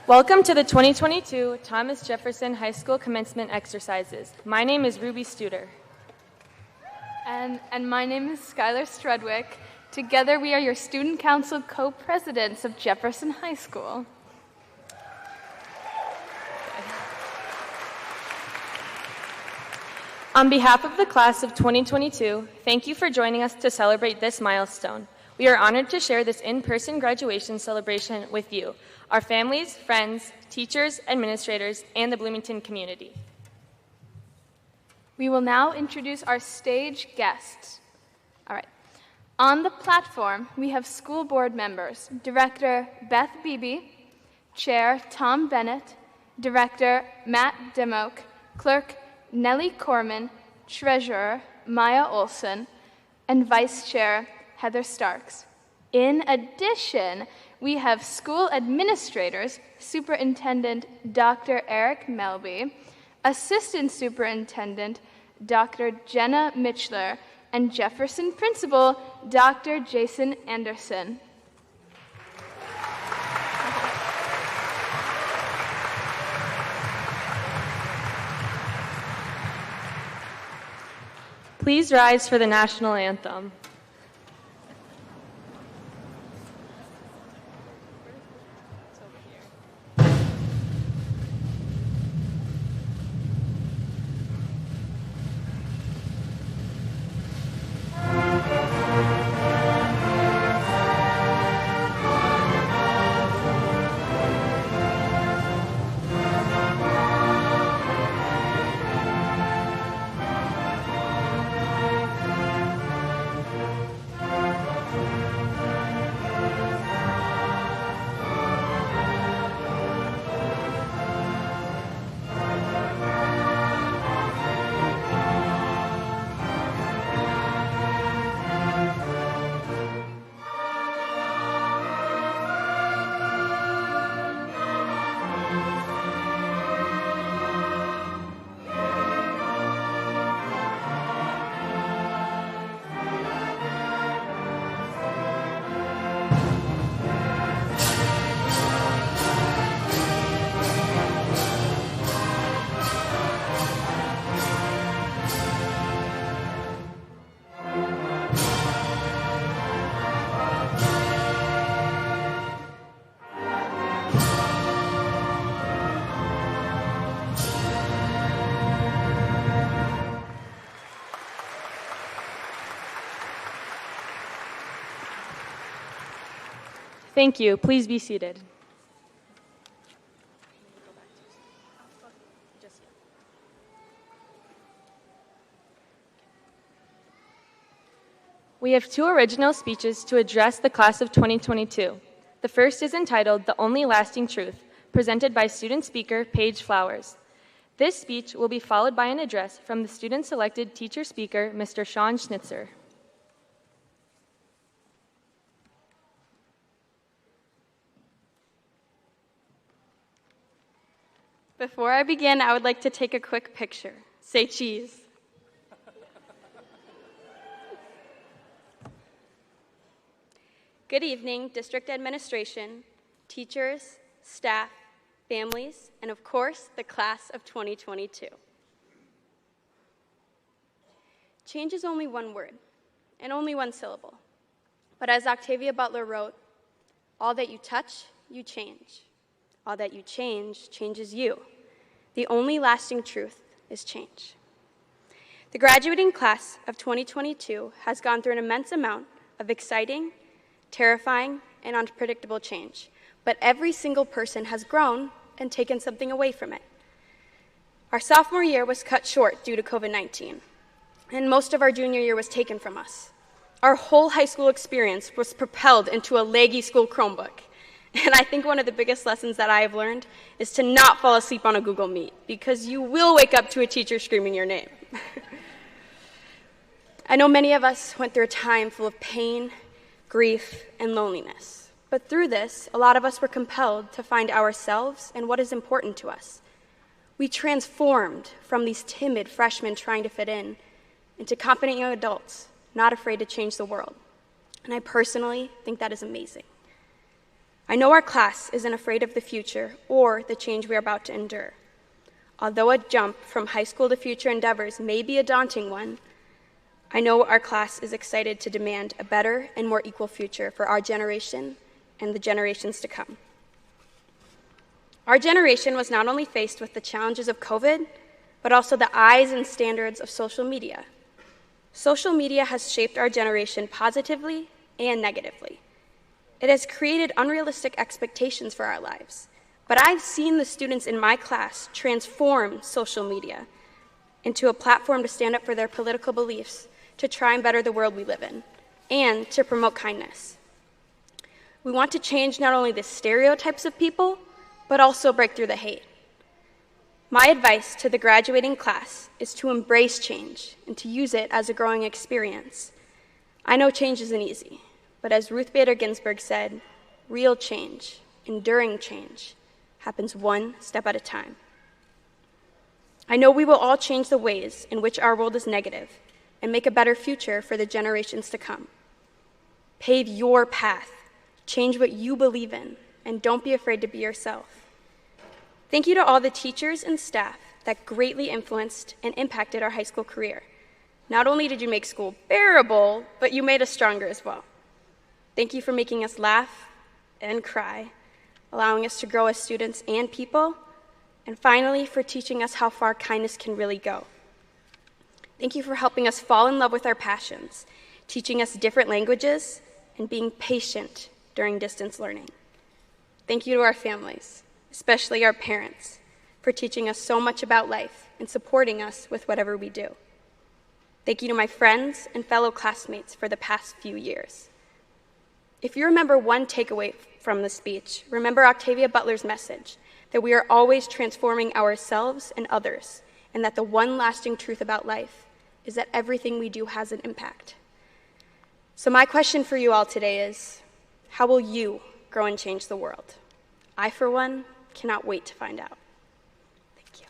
Welcome to the 2022 Thomas Jefferson High School Commencement Exercises. My name is Ruby Studer. And my name is Skylar Strudwick. Together we are your Student Council co-presidents of Jefferson High School. On behalf of the class of 2022, thank you for joining us to celebrate this milestone. We are honored to share this in-person graduation celebration with you, our families, friends, teachers, administrators, and the Bloomington community. We will now introduce our stage guests. All right. On the platform, we have school board members, Director Beth Beebe, Chair Tom Bennett, Director Matt Demoke, Clerk Nellie Corman, Treasurer Maya Olson, and Vice Chair Heather Starks. In addition, we have school administrators, Superintendent Dr. Eric Melby, Assistant Superintendent Dr. Jenna Mitchler, and Jefferson Principal Dr. Jason Anderson. Please rise for the national anthem. Thank you. Please be seated. We have two original speeches to address the class of 2022. The first is entitled "The Only Lasting Truth," presented by student speaker Paige Flowers. This speech will be followed by an address from the student-selected teacher speaker, Mr. Sean Schnitzer. Before I begin, I would like to take a quick picture. Say cheese. Good evening, district administration, teachers, staff, families, and of course, the class of 2022. Change is only one word and only one syllable. But as Octavia Butler wrote, all that you touch, you change. All that you change, changes you. The only lasting truth is change. The graduating class of 2022 has gone through an immense amount of exciting, terrifying, and unpredictable change, but every single person has grown and taken something away from it. Our sophomore year was cut short due to COVID-19, and most of our junior year was taken from us. Our whole high school experience was propelled into a leggy school Chromebook. And I think one of the biggest lessons that I have learned is to not fall asleep on a Google Meet, because you will wake up to a teacher screaming your name. I know many of us went through a time full of pain, grief, and loneliness. But through this, a lot of us were compelled to find ourselves and what is important to us. We transformed from these timid freshmen trying to fit in into confident young adults, not afraid to change the world. And I personally think that is amazing. I know our class isn't afraid of the future or the change we are about to endure. Although a jump from high school to future endeavors may be a daunting one, I know our class is excited to demand a better and more equal future for our generation and the generations to come. Our generation was not only faced with the challenges of COVID, but also the eyes and standards of social media. Social media has shaped our generation positively and negatively. It has created unrealistic expectations for our lives, but I've seen the students in my class transform social media into a platform to stand up for their political beliefs, to try and better the world we live in, and to promote kindness. We want to change not only the stereotypes of people, but also break through the hate. My advice to the graduating class is to embrace change and to use it as a growing experience. I know change isn't easy, but as Ruth Bader Ginsburg said, real change, enduring change, happens one step at a time. I know we will all change the ways in which our world is negative and make a better future for the generations to come. Pave your path, change what you believe in, and don't be afraid to be yourself. Thank you to all the teachers and staff that greatly influenced and impacted our high school career. Not only did you make school bearable, but you made us stronger as well. Thank you for making us laugh and cry, allowing us to grow as students and people, and finally, for teaching us how far kindness can really go. Thank you for helping us fall in love with our passions, teaching us different languages, and being patient during distance learning. Thank you to our families, especially our parents, for teaching us so much about life and supporting us with whatever we do. Thank you to my friends and fellow classmates for the past few years. If you remember one takeaway from the speech, remember Octavia Butler's message that we are always transforming ourselves and others, and that the one lasting truth about life is that everything we do has an impact. So my question for you all today is, how will you grow and change the world? I, for one, cannot wait to find out. Thank you.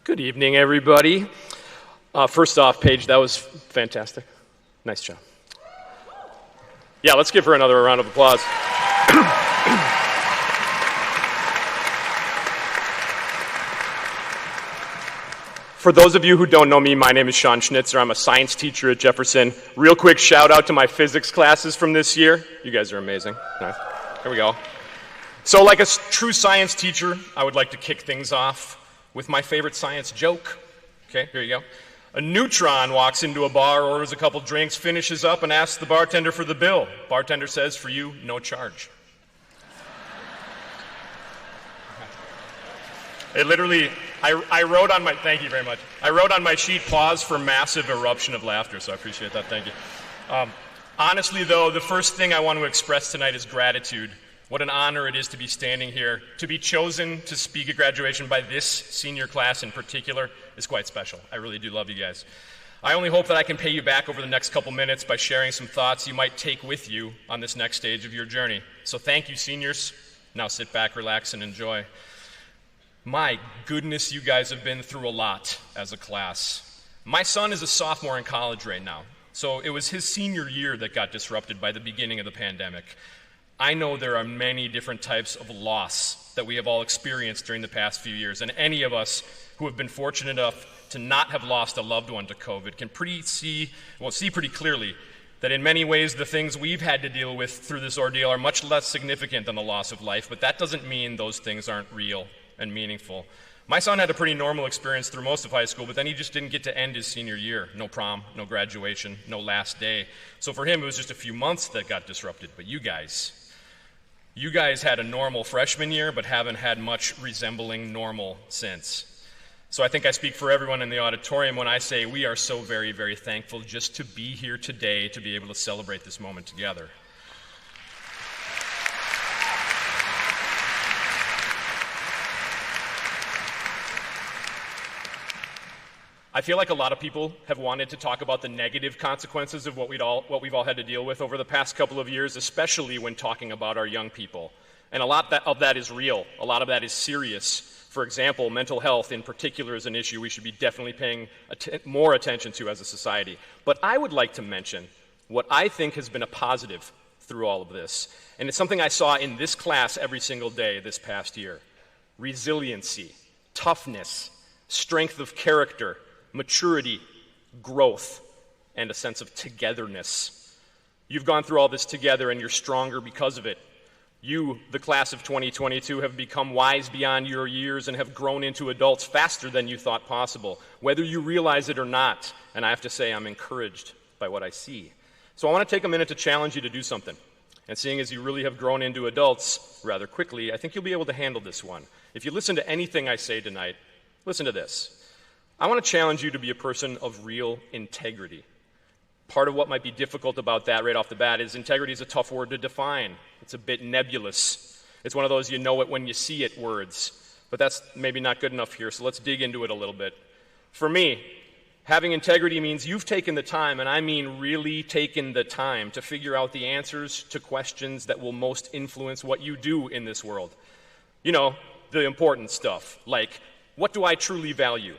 Good evening, everybody. First off, Paige, that was fantastic. Nice job. Yeah, let's give her another round of applause. For those of you who don't know me, my name is Sean Schnitzer. I'm a science teacher at Jefferson. Real quick shout out to my physics classes from this year. You guys are amazing. Nice. Here we go. So like a true science teacher, I would like to kick things off with my favorite science joke. Okay, here you go. A neutron walks into a bar, orders a couple drinks, finishes up, and asks the bartender for the bill. Bartender says, "For you, no charge." It literally, I wrote on my, thank you very much. I wrote on my sheet, pause for massive eruption of laughter, so I appreciate that, thank you. Honestly though, the first thing I want to express tonight is gratitude. What an honor it is to be standing here. To be chosen to speak at graduation by this senior class in particular is quite special. I really do love you guys. I only hope that I can pay you back over the next couple minutes by sharing some thoughts you might take with you on this next stage of your journey. So thank you, seniors. Now sit back, relax, and enjoy. My goodness, you guys have been through a lot as a class. My son is a sophomore in college right now, so it was his senior year that got disrupted by the beginning of the pandemic. I know there are many different types of loss that we have all experienced during the past few years, and any of us who have been fortunate enough to not have lost a loved one to COVID can see pretty clearly that in many ways the things we've had to deal with through this ordeal are much less significant than the loss of life, but that doesn't mean those things aren't real and meaningful. My son had a pretty normal experience through most of high school, but then he just didn't get to end his senior year. No prom, no graduation, no last day. So for him, it was just a few months that got disrupted. But you guys had a normal freshman year, but haven't had much resembling normal since. So I think I speak for everyone in the auditorium when I say we are so very, very thankful just to be here today to be able to celebrate this moment together. I feel like a lot of people have wanted to talk about the negative consequences of what we've all had to deal with over the past couple of years, especially when talking about our young people. And a lot of that is real. A lot of that is serious. For example, mental health in particular is an issue we should be definitely paying more attention to as a society. But I would like to mention what I think has been a positive through all of this. And it's something I saw in this class every single day this past year. Resiliency, toughness, strength of character, maturity, growth, and a sense of togetherness. You've gone through all this together and you're stronger because of it. You, the class of 2022, have become wise beyond your years and have grown into adults faster than you thought possible, whether you realize it or not. And I have to say, I'm encouraged by what I see. So I want to take a minute to challenge you to do something. And seeing as you really have grown into adults rather quickly, I think you'll be able to handle this one. If you listen to anything I say tonight, listen to this. I want to challenge you to be a person of real integrity. Part of what might be difficult about that right off the bat is integrity is a tough word to define. It's a bit nebulous. It's one of those you know it when you see it words. But that's maybe not good enough here, so let's dig into it a little bit. For me, having integrity means you've taken the time, and I mean really taken the time, to figure out the answers to questions that will most influence what you do in this world. You know, the important stuff, like, what do I truly value?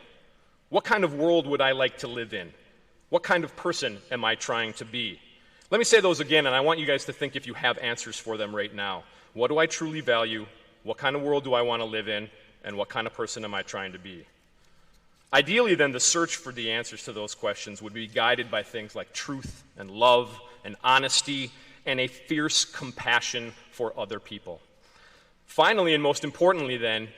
What kind of world would I like to live in? What kind of person am I trying to be? Let me say those again, and I want you guys to think if you have answers for them right now. What do I truly value? What kind of world do I want to live in? And what kind of person am I trying to be? Ideally, then, the search for the answers to those questions would be guided by things like truth and love and honesty and a fierce compassion for other people. Finally, and most importantly, then,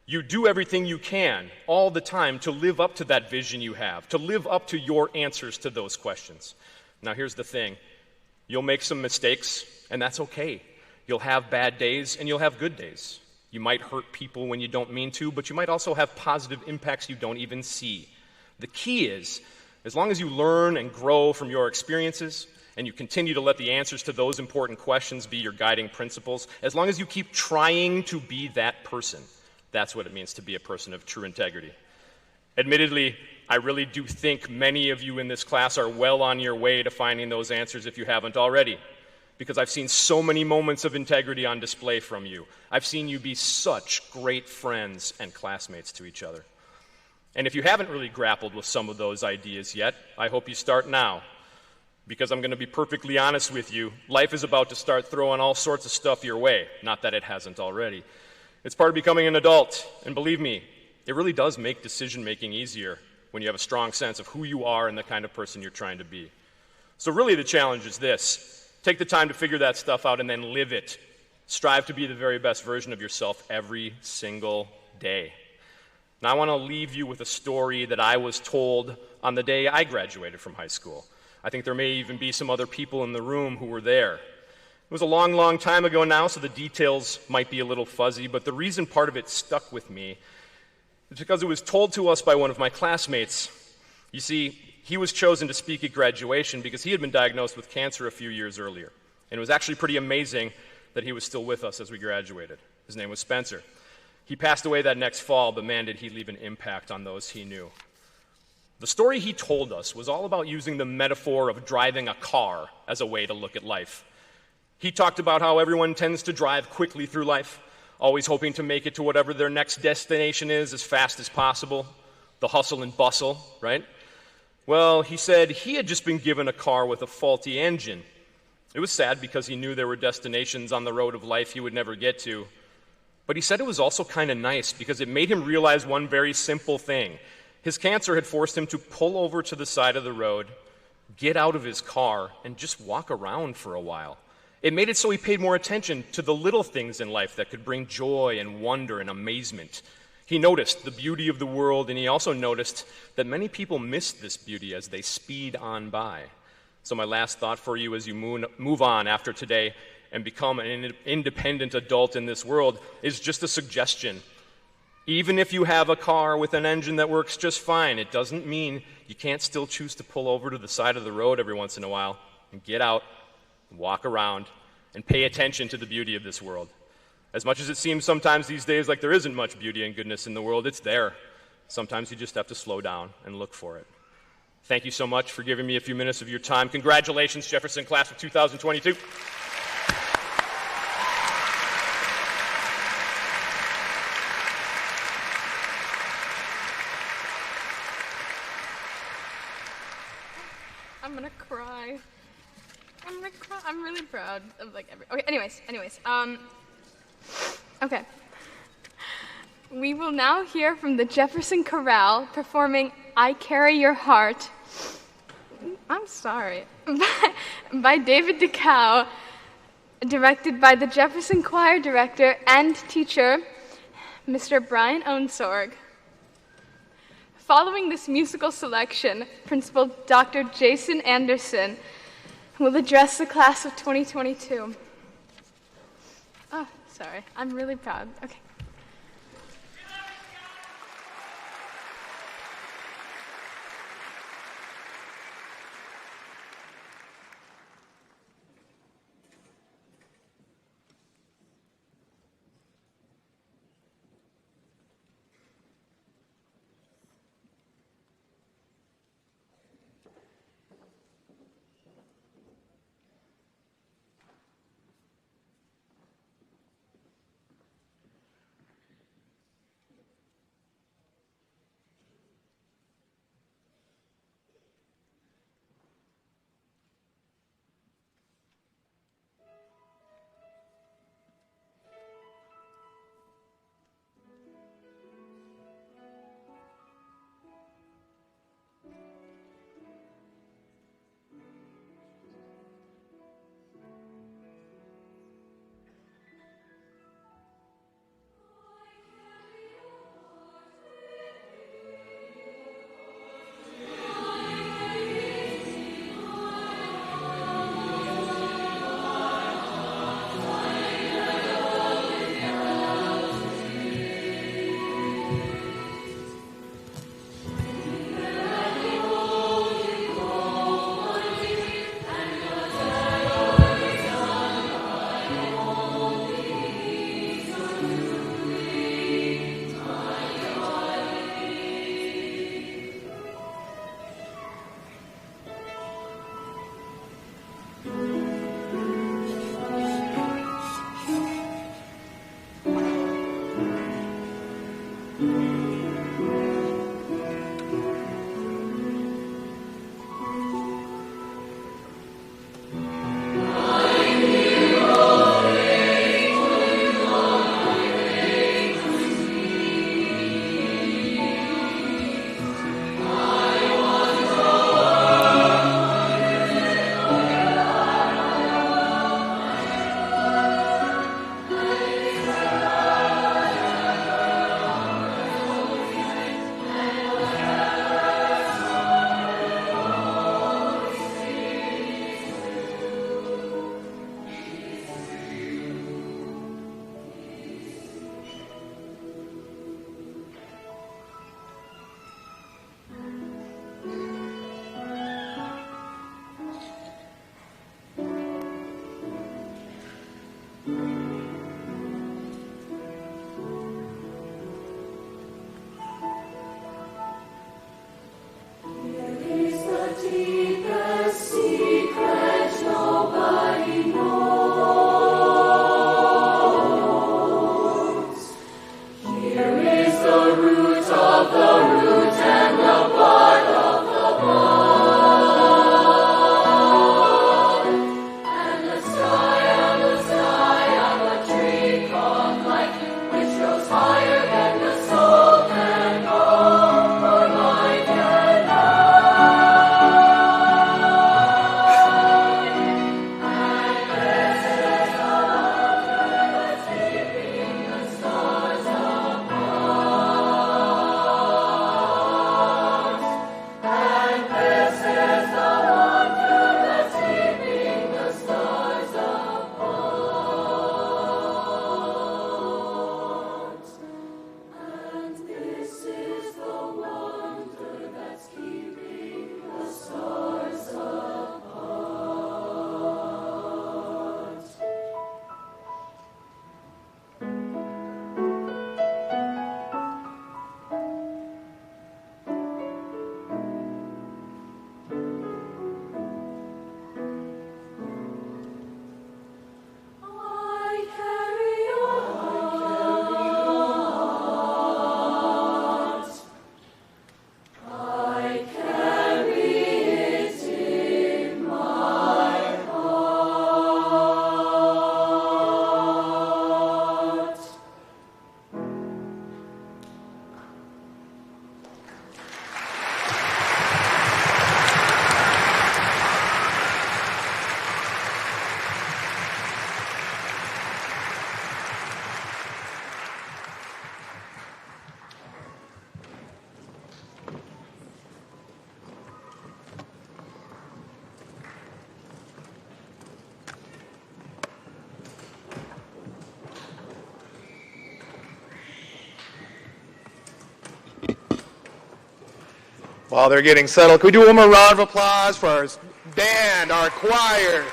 you do everything you can all the time to live up to that vision you have, to live up to your answers to those questions. Now, here's the thing. You'll make some mistakes, and that's okay. You'll have bad days, and you'll have good days. You might hurt people when you don't mean to, but you might also have positive impacts you don't even see. The key is, as long as you learn and grow from your experiences, and you continue to let the answers to those important questions be your guiding principles, as long as you keep trying to be that person, that's what it means to be a person of true integrity. Admittedly, I really do think many of you in this class are well on your way to finding those answers if you haven't already, because I've seen so many moments of integrity on display from you. I've seen you be such great friends and classmates to each other. And if you haven't really grappled with some of those ideas yet, I hope you start now, because I'm going to be perfectly honest with you, life is about to start throwing all sorts of stuff your way, not that it hasn't already. It's part of becoming an adult, and believe me, it really does make decision-making easier when you have a strong sense of who you are and the kind of person you're trying to be. So really the challenge is this. Take the time to figure that stuff out and then live it. Strive to be the very best version of yourself every single day. Now I want to leave you with a story that I was told on the day I graduated from high school. I think there may even be some other people in the room who were there. It was a long, long time ago now, so the details might be a little fuzzy, but the reason part of it stuck with me is because it was told to us by one of my classmates. You see, he was chosen to speak at graduation because he had been diagnosed with cancer a few years earlier. And it was actually pretty amazing that he was still with us as we graduated. His name was Spencer. He passed away that next fall, but man, did he leave an impact on those he knew. The story he told us was all about using the metaphor of driving a car as a way to look at life. He talked about how everyone tends to drive quickly through life, always hoping to make it to whatever their next destination is as fast as possible. The hustle and bustle, right? Well, he said he had just been given a car with a faulty engine. It was sad because he knew there were destinations on the road of life he would never get to. But he said it was also kind of nice because it made him realize one very simple thing. His cancer had forced him to pull over to the side of the road, get out of his car, and just walk around for a while. It made it so he paid more attention to the little things in life that could bring joy and wonder and amazement. He noticed the beauty of the world, and he also noticed that many people miss this beauty as they speed on by. So my last thought for you as you move on after today and become an independent adult in this world is just a suggestion. Even if you have a car with an engine that works just fine, it doesn't mean you can't still choose to pull over to the side of the road every once in a while and get out, walk around, and pay attention to the beauty of this world. As much as it seems sometimes these days like there isn't much beauty and goodness in the world, it's there. Sometimes you just have to slow down and look for it. Thank you so much for giving me a few minutes of your time. Congratulations, Jefferson class of 2022. gonna cry. I'm really proud of like okay, anyways. Okay. We will now hear from the Jefferson Chorale performing I Carry Your Heart. I'm sorry. By David DeCow, directed by the Jefferson Choir Director and teacher, Mr. Brian Ownsorg. Following this musical selection, Principal Dr. Jason Anderson will address the class of 2022. Oh, sorry. I'm really proud. Okay. While they're getting settled, can we do one more round of applause for our band, our choir?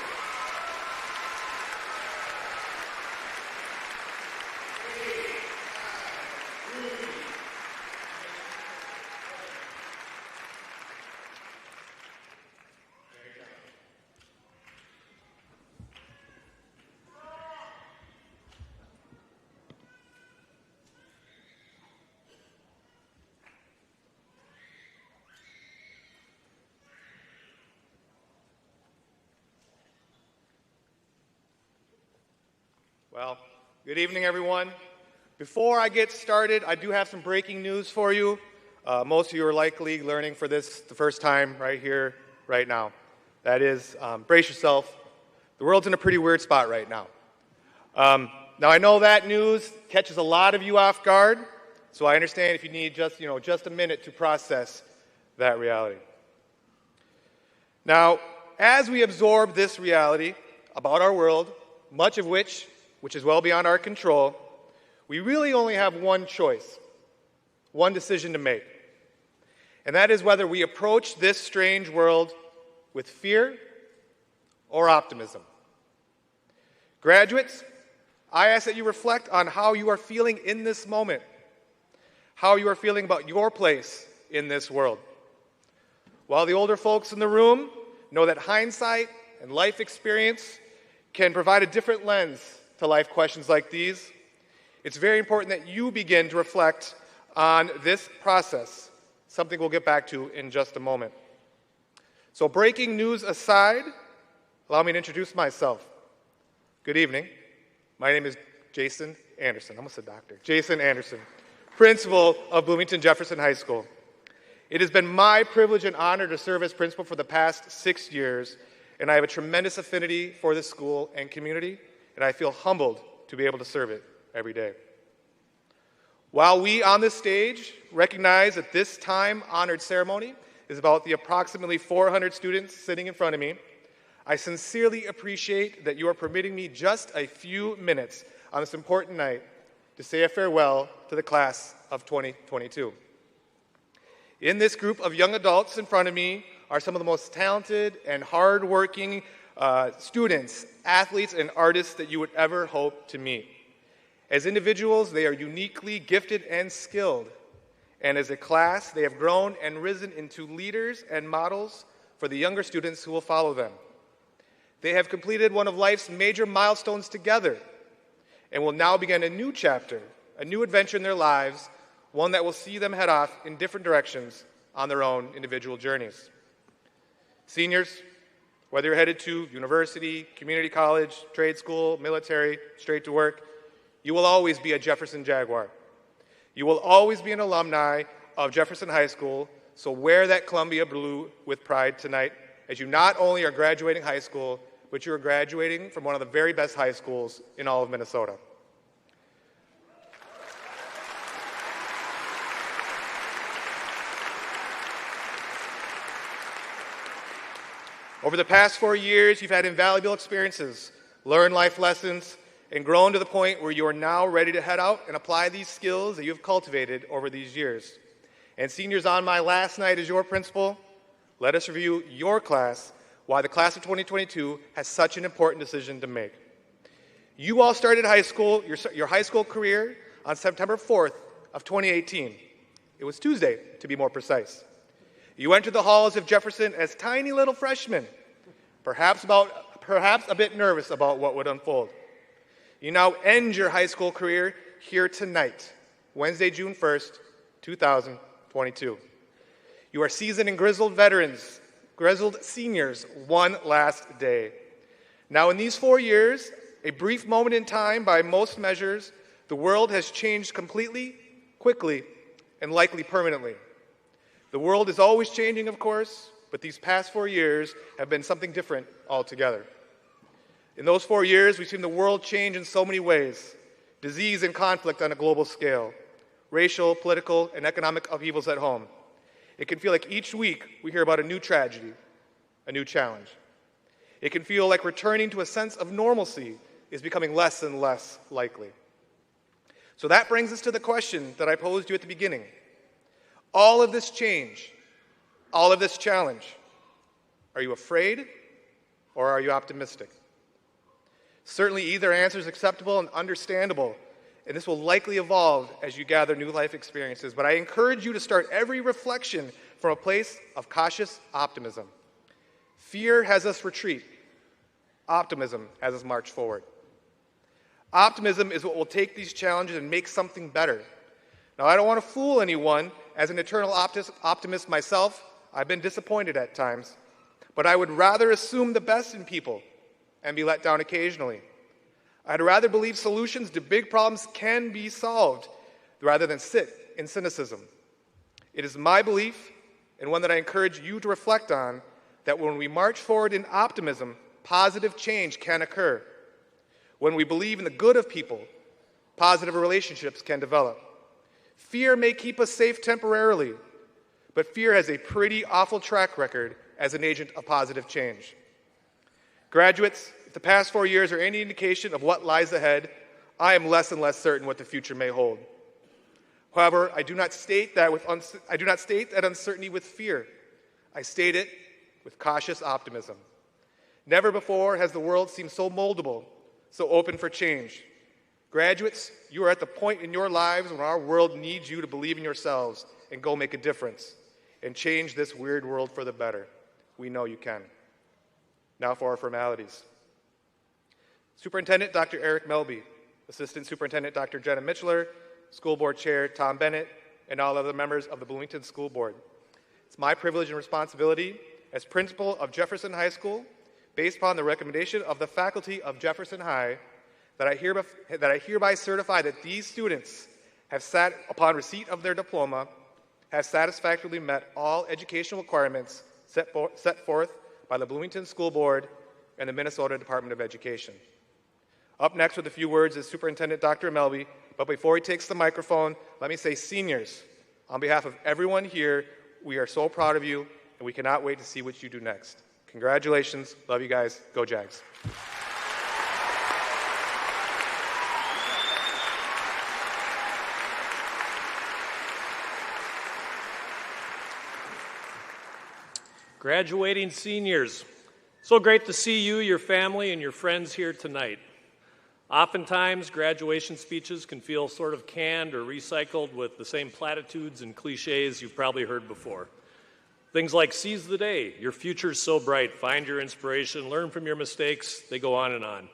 Well, good evening, everyone. Before I get started, I do have some breaking news for you. Most of you are likely learning for this the first time right here, right now. That is, brace yourself. The world's in a pretty weird spot right now. Now, I know that news catches a lot of you off guard, so I understand if you need just a minute to process that reality. Now, as we absorb this reality about our world, much of which is well beyond our control, we really only have one choice, one decision to make. And that is whether we approach this strange world with fear or optimism. Graduates, I ask that you reflect on how you are feeling in this moment, how you are feeling about your place in this world. While the older folks in the room know that hindsight and life experience can provide a different lens to life questions like these, it's very important that you begin to reflect on this process, something we'll get back to in just a moment. So breaking news aside, allow me to introduce myself. Good evening. My name is Jason Anderson. I almost said doctor. Jason Anderson, principal of Bloomington Jefferson High School. It has been my privilege and honor to serve as principal for the past 6 years, and I have a tremendous affinity for this school and community, and I feel humbled to be able to serve it every day. While we on this stage recognize that this time-honored ceremony is about the approximately 400 students sitting in front of me, I sincerely appreciate that you are permitting me just a few minutes on this important night to say a farewell to the class of 2022. In this group of young adults in front of me are some of the most talented and hardworking students, athletes, and artists that you would ever hope to meet. As individuals, they are uniquely gifted and skilled. And as a class, they have grown and risen into leaders and models for the younger students who will follow them. They have completed one of life's major milestones together and will now begin a new chapter, a new adventure in their lives, one that will see them head off in different directions on their own individual journeys. Seniors, whether you're headed to university, community college, trade school, military, straight to work, you will always be a Jefferson Jaguar. You will always be an alumni of Jefferson High School, so wear that Columbia blue with pride tonight, as you not only are graduating high school, but you are graduating from one of the very best high schools in all of Minnesota. Over the past 4 years, you've had invaluable experiences, learned life lessons, and grown to the point where you are now ready to head out and apply these skills that you have cultivated over these years. And seniors, on my last night as your principal, let us review your class, why the class of 2022 has such an important decision to make. You all started high school, your high school career on September 4th of 2018. It was Tuesday, to be more precise. You entered the halls of Jefferson as tiny little freshmen, perhaps a bit nervous about what would unfold. You now end your high school career here tonight, Wednesday, June 1st, 2022. You are seasoned and grizzled veterans, grizzled seniors, one last day. Now, in these 4 years, a brief moment in time by most measures, the world has changed completely, quickly, and likely permanently. The world is always changing, of course, but these past 4 years have been something different altogether. In those 4 years, we've seen the world change in so many ways. Disease and conflict on a global scale, racial, political, and economic upheavals at home. It can feel like each week we hear about a new tragedy, a new challenge. It can feel like returning to a sense of normalcy is becoming less and less likely. So that brings us to the question that I posed you at the beginning. All of this change, all of this challenge, are you afraid or are you optimistic? Certainly either answer is acceptable and understandable, and this will likely evolve as you gather new life experiences, but I encourage you to start every reflection from a place of cautious optimism. Fear has us retreat. Optimism has us march forward. Optimism is what will take these challenges and make something better. Now, I don't want to fool anyone. As an eternal optimist myself, I've been disappointed at times, but I would rather assume the best in people and be let down occasionally. I'd rather believe solutions to big problems can be solved rather than sit in cynicism. It is my belief, and one that I encourage you to reflect on, that when we march forward in optimism, positive change can occur. When we believe in the good of people, positive relationships can develop. Fear may keep us safe temporarily, but fear has a pretty awful track record as an agent of positive change. Graduates, if the past 4 years are any indication of what lies ahead, I am less and less certain what the future may hold. However, I do not state that uncertainty with fear. I state it with cautious optimism. Never before has the world seemed so moldable, so open for change. Graduates, you are at the point in your lives when our world needs you to believe in yourselves and go make a difference and change this weird world for the better. We know you can. Now for our formalities. Superintendent Dr. Eric Melby, Assistant Superintendent Dr. Jenna Mitchler, School Board Chair Tom Bennett, and all other members of the Bloomington School Board. It's my privilege and responsibility as principal of Jefferson High School, based upon the recommendation of the faculty of Jefferson High, that I hereby certify that these students have upon receipt of their diploma, have satisfactorily met all educational requirements set forth by the Bloomington School Board and the Minnesota Department of Education. Up next with a few words is Superintendent Dr. Melby, but before he takes the microphone, let me say, seniors, on behalf of everyone here, we are so proud of you, and we cannot wait to see what you do next. Congratulations. Love you guys. Go Jags. Graduating seniors, so great to see you, your family, and your friends here tonight. Oftentimes, graduation speeches can feel sort of canned or recycled with the same platitudes and cliches you've probably heard before. Things like seize the day, your future's so bright, find your inspiration, learn from your mistakes, they go on and on.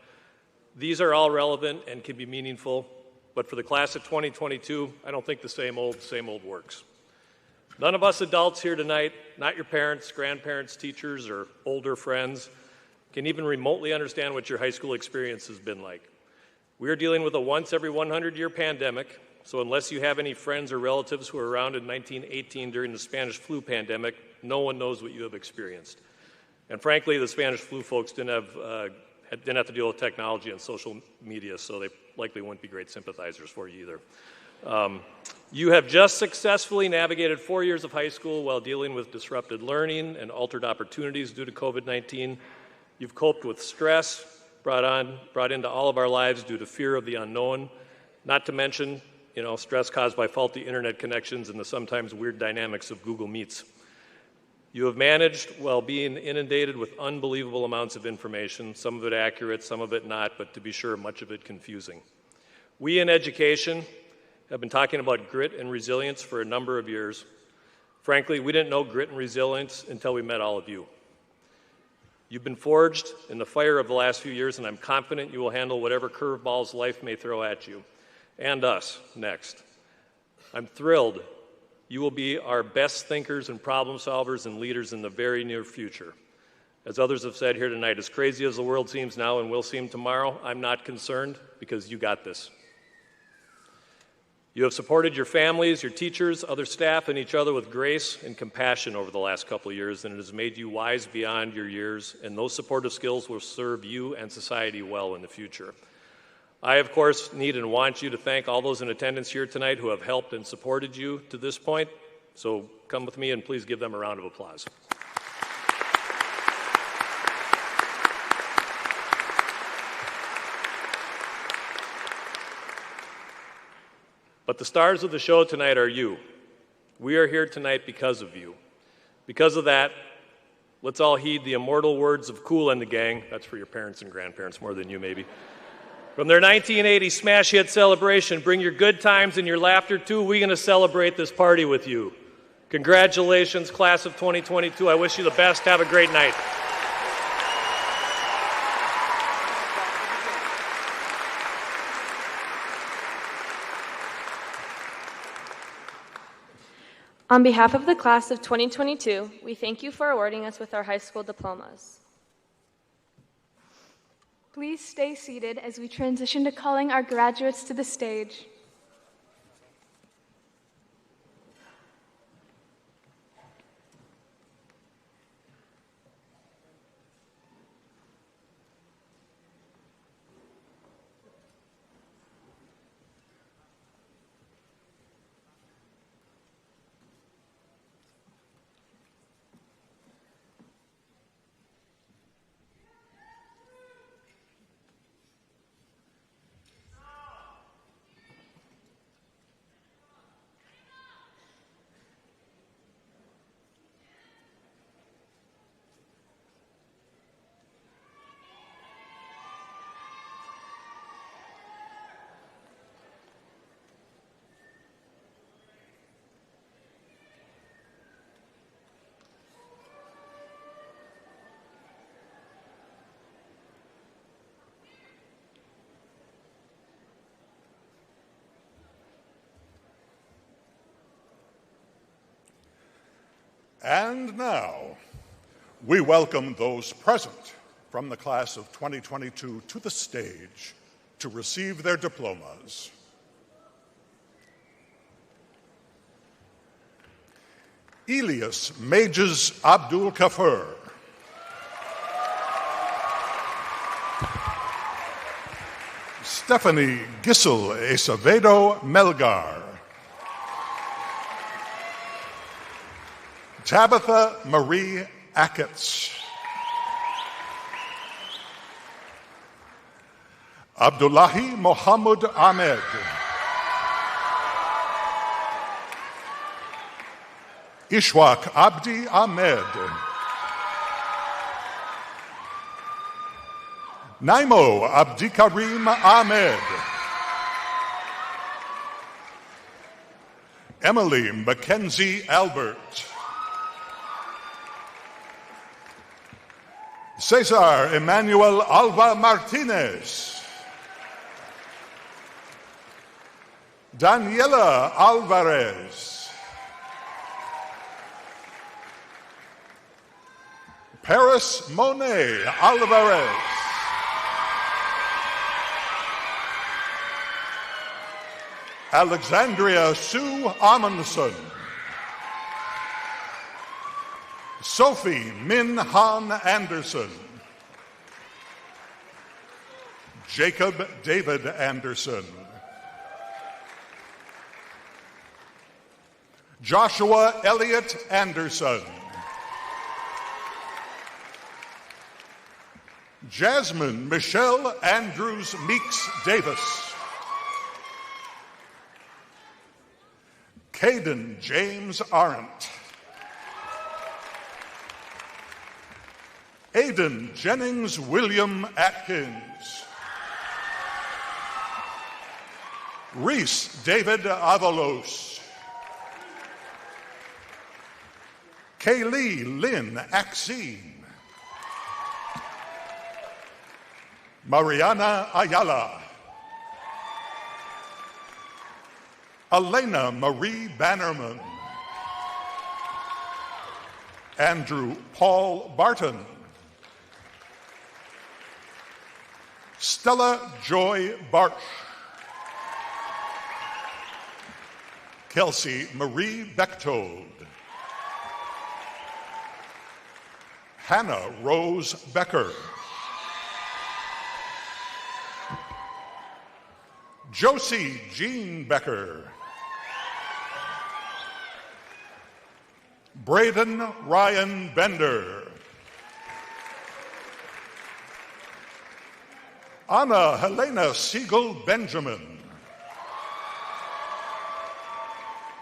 These are all relevant and can be meaningful, but for the class of 2022, I don't think the same old works. None of us adults here tonight, not your parents, grandparents, teachers, or older friends, can even remotely understand what your high school experience has been like. We are dealing with a once every 100-year pandemic, so unless you have any friends or relatives who were around in 1918 during the Spanish flu pandemic, no one knows what you have experienced. And frankly, the Spanish flu folks didn't have to deal with technology and social media, so they likely wouldn't be great sympathizers for you either. You have just successfully navigated 4 years of high school while dealing with disrupted learning and altered opportunities due to COVID-19. You've coped with stress brought into all of our lives due to fear of the unknown, not to mention, stress caused by faulty internet connections and the sometimes weird dynamics of Google Meets. You have managed while being inundated with unbelievable amounts of information, some of it accurate, some of it not, but to be sure, much of it confusing. We in education have been talking about grit and resilience for a number of years. Frankly, we didn't know grit and resilience until we met all of you. You've been forged in the fire of the last few years, and I'm confident you will handle whatever curveballs life may throw at you, and us next. I'm thrilled you will be our best thinkers and problem solvers and leaders in the very near future. As others have said here tonight, as crazy as the world seems now and will seem tomorrow, I'm not concerned because you got this. You have supported your families, your teachers, other staff, and each other with grace and compassion over the last couple of years, and it has made you wise beyond your years, and those supportive skills will serve you and society well in the future. I, of course, need and want you to thank all those in attendance here tonight who have helped and supported you to this point, so come with me and please give them a round of applause. But the stars of the show tonight are you. We are here tonight because of you. Because of that, let's all heed the immortal words of Kool and the Gang. That's for your parents and grandparents, more than you maybe. From their 1980 smash hit celebration, bring your good times and your laughter too. We're going to celebrate this party with you. Congratulations, class of 2022. I wish you the best. Have a great night. On behalf of the class of 2022, we thank you for awarding us with our high school diplomas. Please stay seated as we transition to calling our graduates to the stage. And now, we welcome those present from the class of 2022 to the stage to receive their diplomas. Elias Mages Abdul Kafur. Stephanie Gissel Acevedo Melgar. Tabitha Marie Acketts. Abdullahi Mohammed Ahmed. Ishwak Abdi Ahmed. Naimo Abdikarim Ahmed. Emily Mackenzie Albert. Cesar Emmanuel Alva Martinez. Daniela Alvarez. Paris Monet Alvarez. Alexandria Sue Amundsen. Sophie Min Han Anderson. Jacob David Anderson. Joshua Elliott Anderson. Jasmine Michelle Andrews Meeks Davis. Caden James Arendt. Aidan Jennings William Atkins. Reese David Avalos. Kaylee Lynn Axine. Mariana Ayala. Elena Marie Bannerman. Andrew Paul Barton. Stella Joy Barch. Kelsey Marie Bechtold. Hannah Rose Becker. Josie Jean Becker. Braden Ryan Bender. Anna Helena Siegel Benjamin.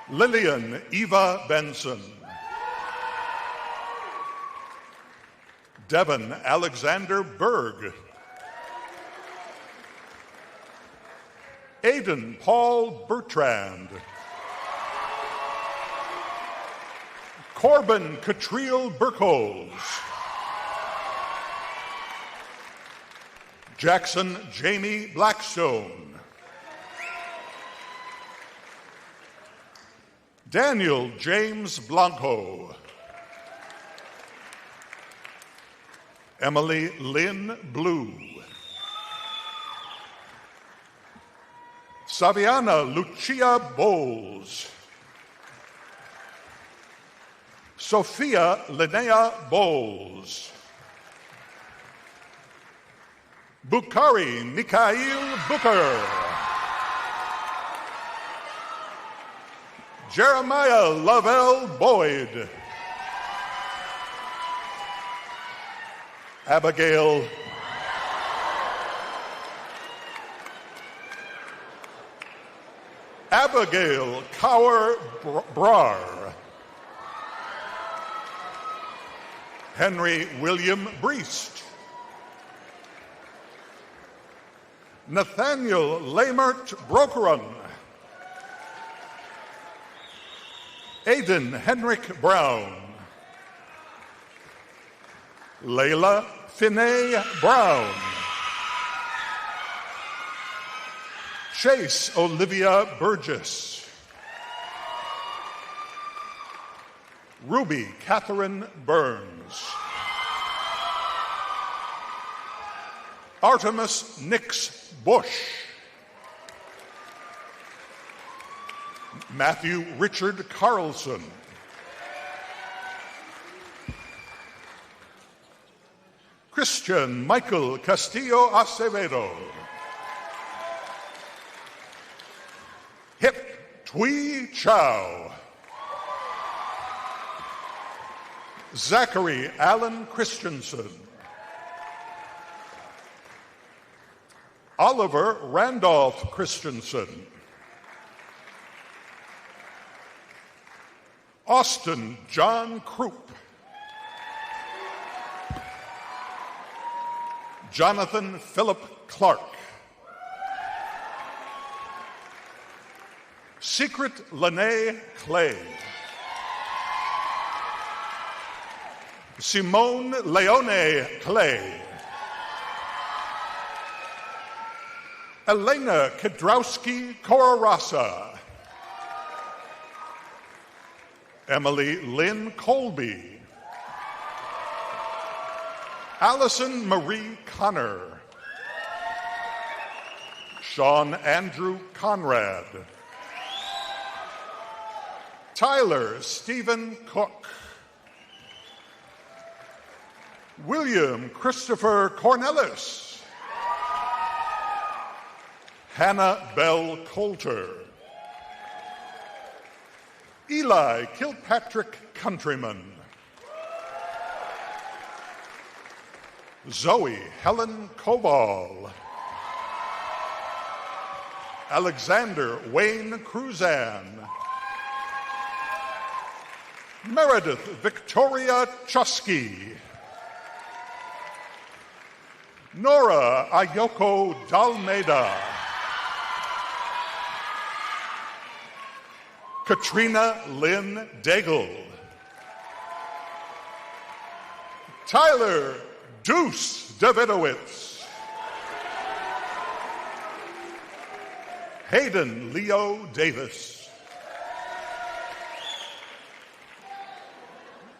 Lillian Eva Benson. Devin Alexander Berg. Aiden Paul Bertrand. Corbin Catriel Burkholz. Jackson Jamie Blackstone. Daniel James Blanco. Emily Lynn Blue. Saviana Lucia Bowles. Sophia Linnea Bowles. Bukhari Mikhail Booker. Jeremiah Lovell Boyd. Abigail Cower Brar. Henry William Breest. Nathaniel Lamert Brokeron. Aiden Henrik Brown. Layla Finney Brown. Chase Olivia Burgess. Ruby Catherine Burns. Artemis Nix Bush. Matthew Richard Carlson. Christian Michael Castillo Acevedo. Hip Tui Chow. Zachary Allen Christensen. Oliver Randolph Christensen. Austin John Croup. Jonathan Philip Clark. Secret Lene Clay. Simone Leone Clay. Elena Kedrowski Kororasa. Emily Lynn Colby. Allison Marie Connor. Sean Andrew Conrad. Tyler Stephen Cook. William Christopher Cornelis. Hannah Bell Coulter. Eli Kilpatrick Countryman. Zoe Helen Koval. Alexander Wayne Cruzan. Meredith Victoria Chusky. Nora Ayoko Dalmeda. Katrina Lynn Daigle. Tyler Deuce Davidowitz. Hayden Leo Davis.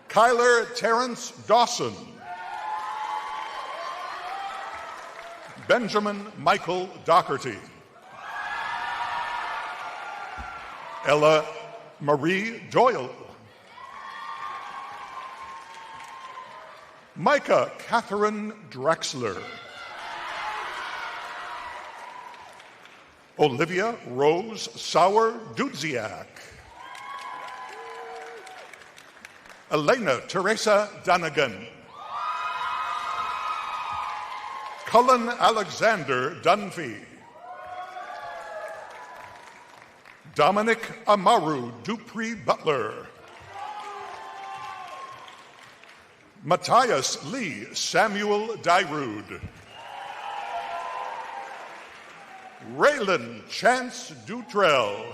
Kyler Terrence Dawson. Benjamin Michael Doherty. Ella Marie Doyle. Micah Catherine Drexler. Olivia Rose Sauer Dudziak. Elena Teresa Dunnigan. Cullen Alexander Dunphy. Dominic Amaru Dupree Butler. Matthias Lee Samuel Dyrud. Raylan Chance Dutrell.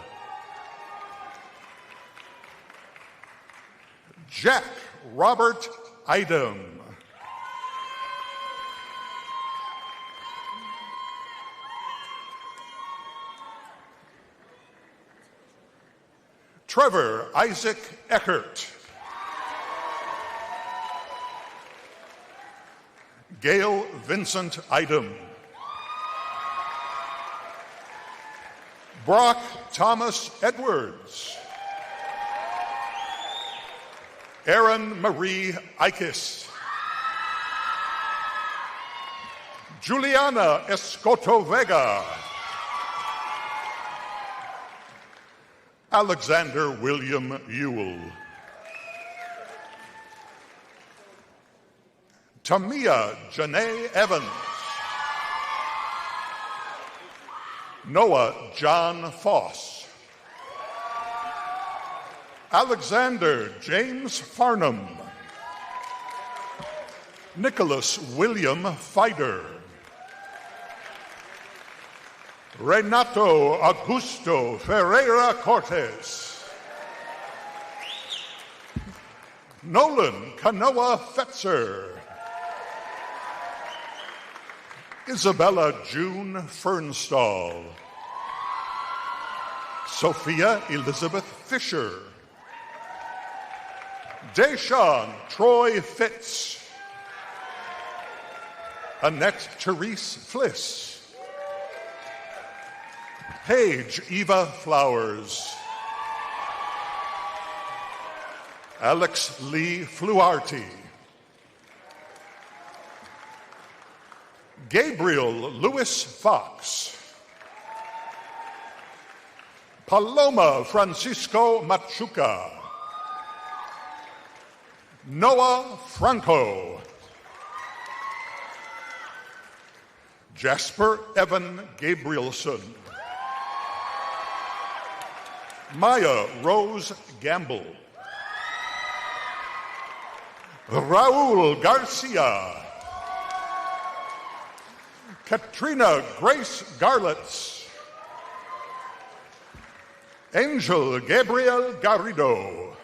Jack Robert Idem. Trevor Isaac Eckert. Gail Vincent Idem. Brock Thomas Edwards. Erin Marie Ikis. Juliana Escoto Vega. Alexander William Ewell. Tamia Janae Evans. Noah John Foss. Alexander James Farnham. Nicholas William Fider. Renato Augusto Ferreira Cortez. Nolan Kanoa Fetzer. Isabella June Fernstall. Sophia Elizabeth Fisher. Deshawn Troy Fitz. Annette Therese Fliss. Paige Eva Flowers. Alex Lee Fluarty. Gabriel Lewis Fox. Paloma Francisco Machuca. Noah Franco. Jasper Evan Gabrielson. Maya Rose Gamble. Raul Garcia. Katrina Grace Garlitz. Angel Gabriel Garrido.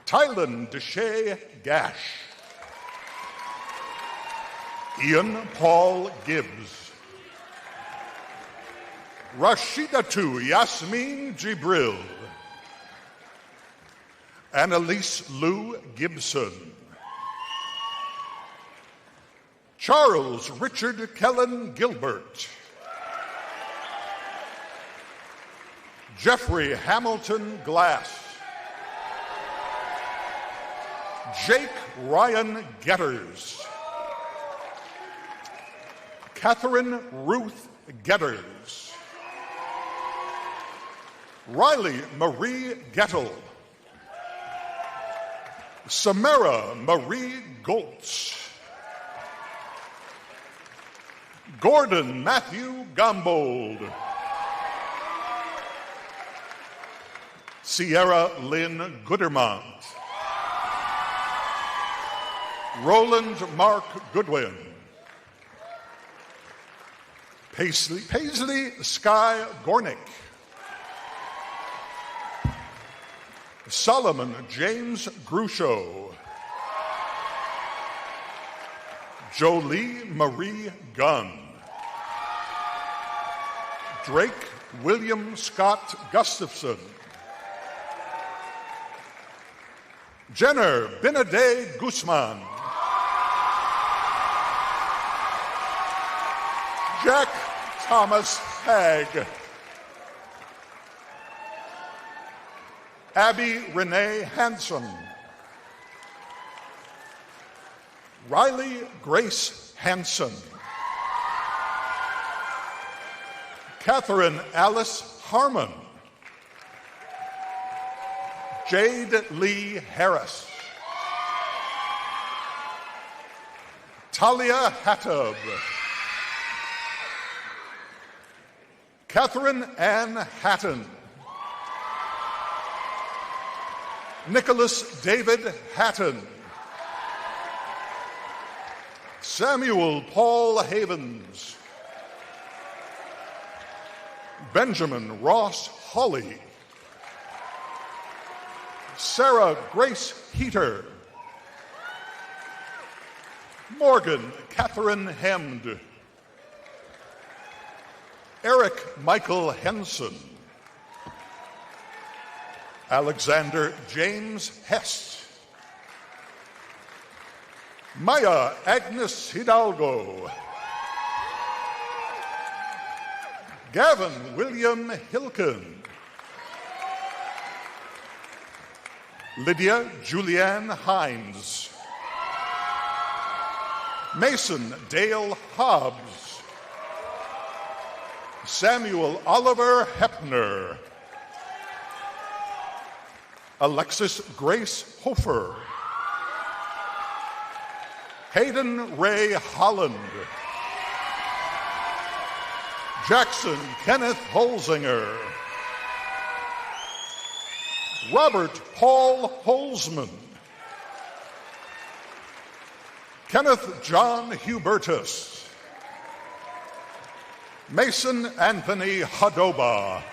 Tylen Deshay Gash. Ian Paul Gibbs. Rashidatu Yasmin Jibril. Annalise Lou Gibson. Charles Richard Kellen Gilbert. Jeffrey Hamilton Glass. Jake Ryan Getters. Catherine Ruth Getters. Riley Marie Gettle. Samara Marie Goltz. Gordon Matthew Gombold. Sierra Lynn Goodermont. Roland Mark Goodwin. Paisley Sky Gornick. Solomon James Grusho. Jolie Marie Gunn. Drake William Scott Gustafson. Jenner Benade Guzman. Jack Thomas Hagg. Abby Renee Hanson. Riley Grace Hanson. Catherine Alice Harmon. Jade Lee Harris. Talia Hattab. Catherine Ann Hatton. Nicholas David Hatton. Samuel Paul Havens. Benjamin Ross Hawley. Sarah Grace Heater. Morgan Catherine Hemd. Eric Michael Henson. Alexander James Hess. Maya Agnes Hidalgo. Gavin William Hilken. Lydia Julianne Hines. Mason Dale Hobbs. Samuel Oliver Hepner. Alexis Grace Hofer. Hayden Ray Holland. Jackson Kenneth Holzinger. Robert Paul Holzman. Kenneth John Hubertus. Mason Anthony Hadoba.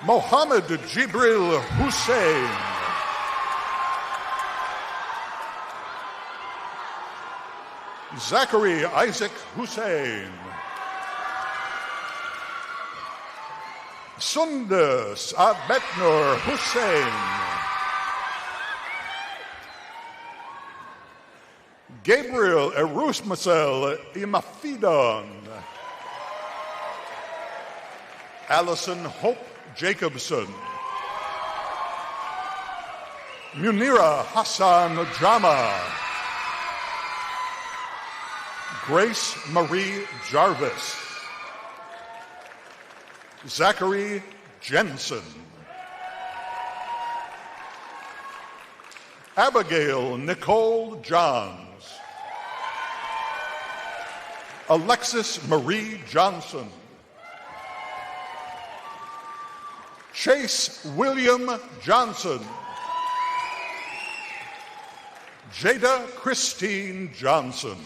Mohammed Jibril Hussein. Zachary Isaac Hussein. Sundus Abetnur Hussein. Gabriel Erusmasel Imafidon. Allison Hope Jacobson. Munira Hassan Jama. Grace Marie Jarvis. Zachary Jensen. Abigail Nicole Johns. Alexis Marie Johnson. Chase William Johnson. Jada Christine Johnson.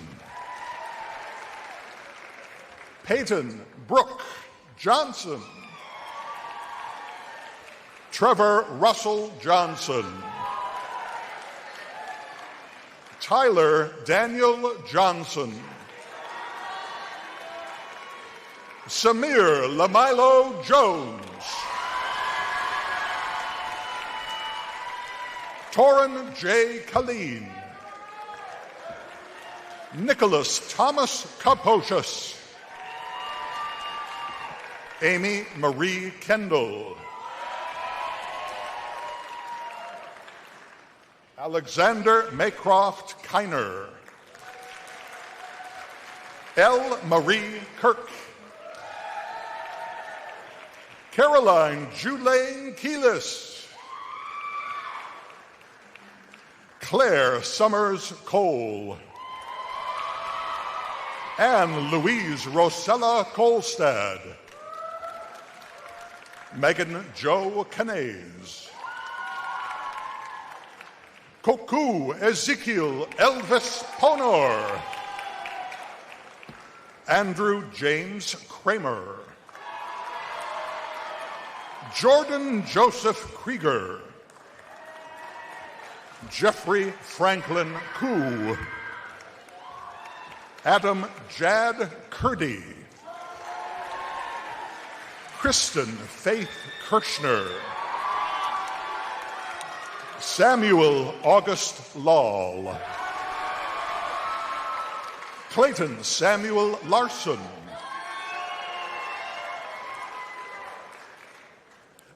Peyton Brooke Johnson. Trevor Russell Johnson. Tyler Daniel Johnson. Samir Lamilo Jones. Torrin J. Colleen. Nicholas Thomas Kaposius. Amy Marie Kendall. Alexander Maycroft Kiner. L. Marie Kirk. Caroline Julaine Keelis. Claire Summers Cole. Anne Louise Rosella Kolstad. Megan Jo Canese. Koku Ezekiel Elvis Ponor. Andrew James Kramer. Jordan Joseph Krieger. Jeffrey Franklin Koo. Adam Jad Curdy. Kristen Faith Kirschner. Samuel August Lall. Clayton Samuel Larson.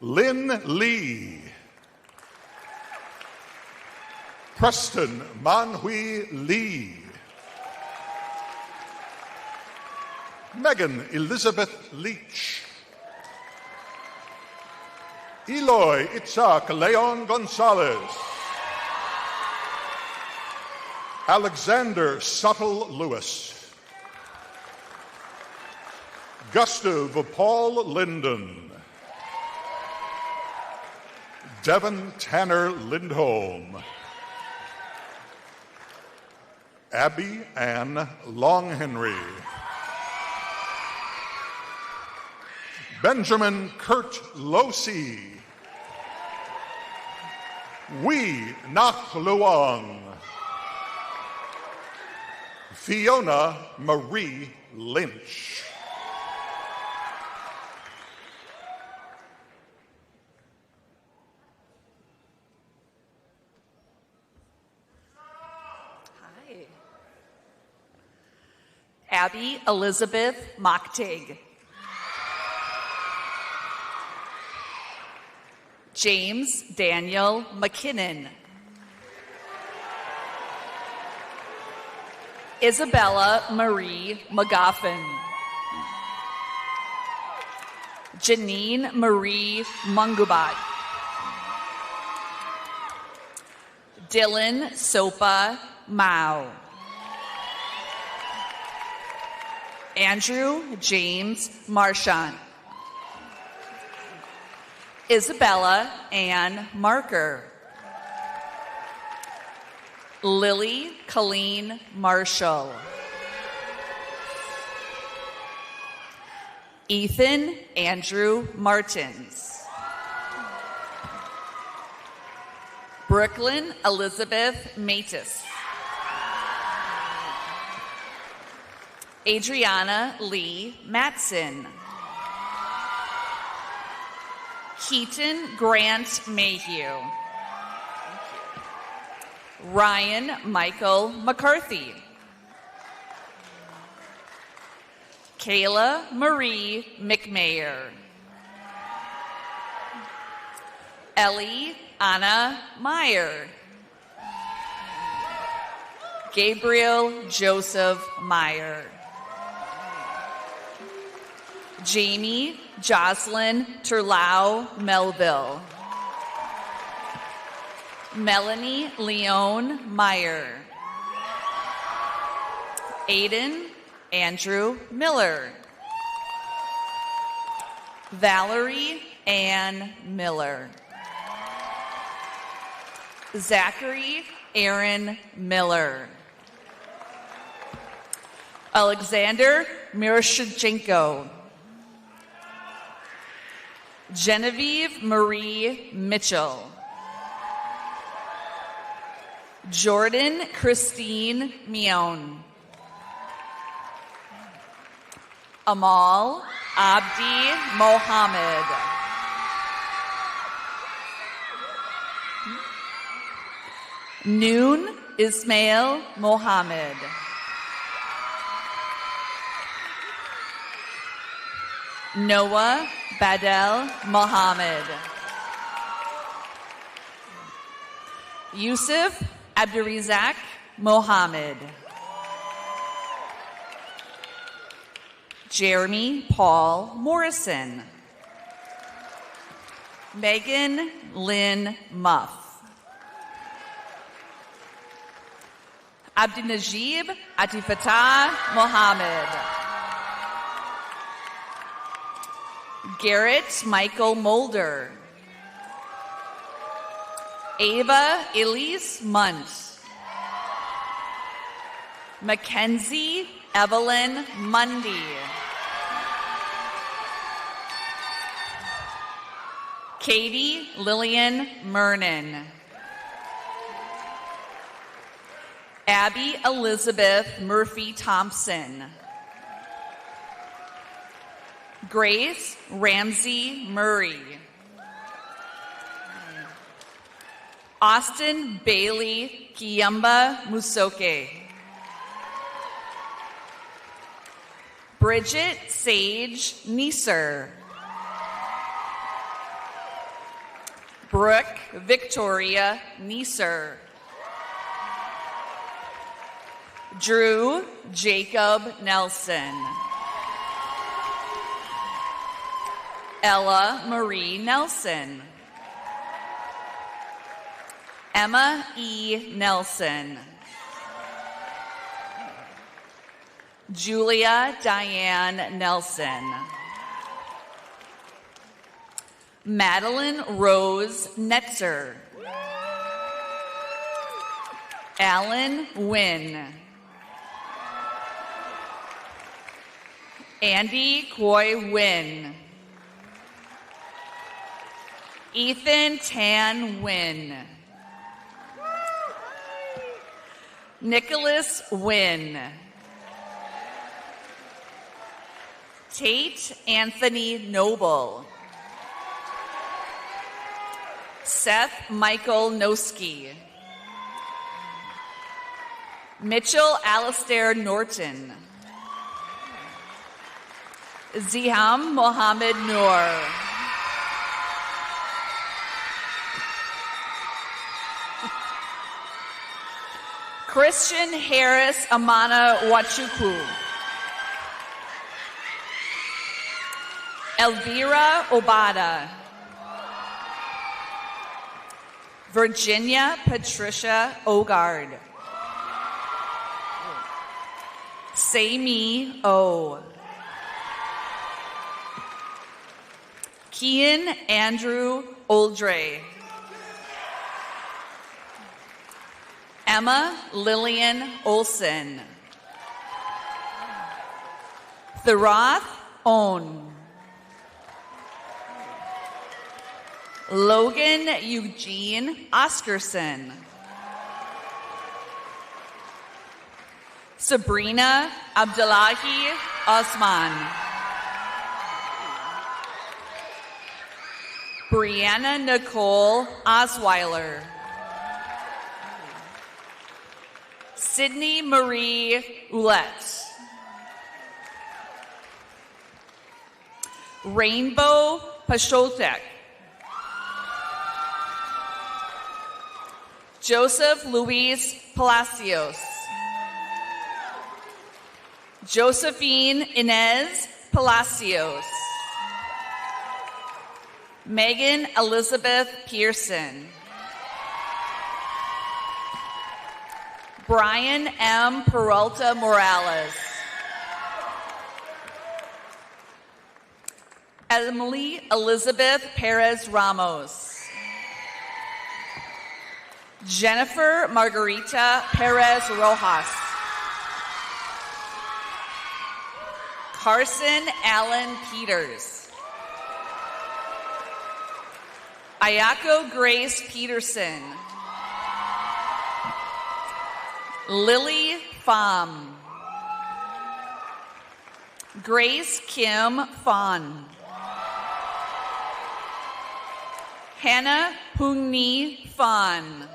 Lynn Lee. Preston Manhui Lee. Megan Elizabeth Leach. Eloy Itzhak Leon Gonzalez. Alexander Suttle Lewis. Gustav Paul Linden. Devin Tanner Lindholm. Abby Ann Longhenry. Benjamin Kurt Losi. Wee Nak Luong. Fiona Marie Lynch. Hi. Abby Elizabeth Mocktig. James Daniel McKinnon. Isabella Marie McGoffin. Janine Marie Mungubat. Dylan Sopa Mao. Andrew James Marchant. Isabella Ann Marker. Lily Colleen Marshall. Ethan Andrew Martins. Brooklyn Elizabeth Matus. Adriana Lee Matson. Keaton Grant Mayhew. Ryan Michael McCarthy. Kayla Marie McMayer. Ellie Anna Meyer. Gabriel Joseph Meyer. Jamie Jocelyn Terlau Melville. Melanie Leone Meyer. Aiden Andrew Miller. Valerie Ann Miller. Zachary Aaron Miller. Alexander Miroshchenko. Genevieve Marie Mitchell. Jordan Christine Mion. Amal Abdi Mohammed. Noon Ismail Mohammed. Noah Badel Mohammed. Yusuf Abdurizak Mohammed. Jeremy Paul Morrison. Megan Lynn Muff. Abdinajib Atifatah Mohammed. Garrett Michael Mulder. Ava Elise Munt. Mackenzie Evelyn Mundy. Katie Lillian Mernon. Abby Elizabeth Murphy Thompson. Grace Ramsey Murray. Austin Bailey Kiyamba Musoke. Bridget Sage Neeser. Brooke Victoria Neeser. Drew Jacob Nelson. Ella Marie Nelson. Emma E. Nelson. Julia Diane Nelson. Madeline Rose Netzer. Alan Wynn. Andy Coy Wynn. Ethan Tan Wynn. Nicholas Wynn. Tate Anthony Noble. Seth Michael Noski. Mitchell Alistair Norton. Ziham Mohammed Noor. Christian Harris Amana Wachuku. Elvira Obada. Virginia Patricia Ogard. Sammy O. Kian Andrew Oldre. Emma Lillian Olson. Therath Own. Logan Eugene Oscarson. Sabrina Abdullahi Osman. Brianna Nicole Osweiler. Sydney Marie Ouellette. Rainbow Pasholtek. Joseph Luis Palacios. Josephine Inez Palacios. Megan Elizabeth Pearson. Brian M. Peralta Morales. Emily Elizabeth Perez Ramos. Jennifer Margarita Perez Rojas. Carson Allen Peters. Ayako Grace Peterson. Lily Pham. Grace Kim Phan. Hannah Pungni Phan.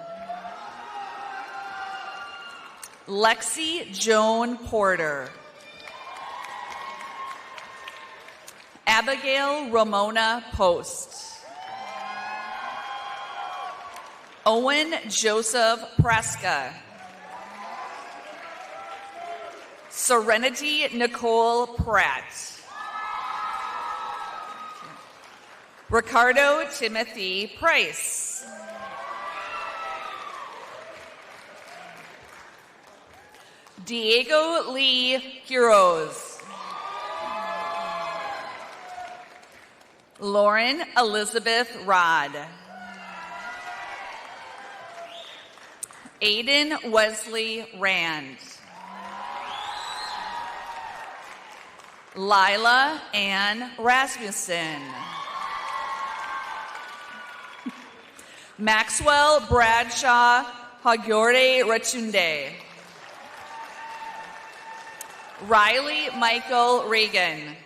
Lexi Joan Porter. Abigail Ramona Post. Owen Joseph Preska. Serenity Nicole Pratt. Ricardo Timothy Price. Diego Lee Quiroz. Lauren Elizabeth Rod. Aiden Wesley Rand. Lila Ann Rasmussen. Maxwell Bradshaw Hagore Ratunde. Riley Michael Reagan.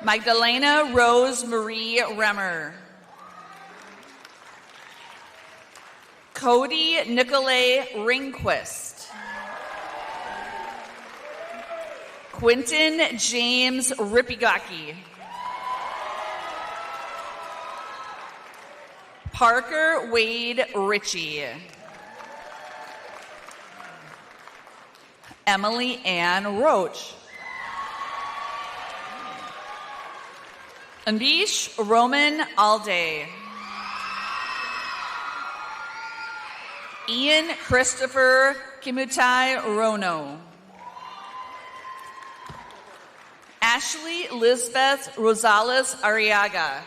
Magdalena Rose Marie Remmer. Cody Nicolay Ringquist. Quentin James Ripigaki. Parker Wade Ritchie. Emily Ann Roach. Anish Roman Alday. Ian Christopher Kimutai Rono. Ashley Lisbeth Rosales Arriaga.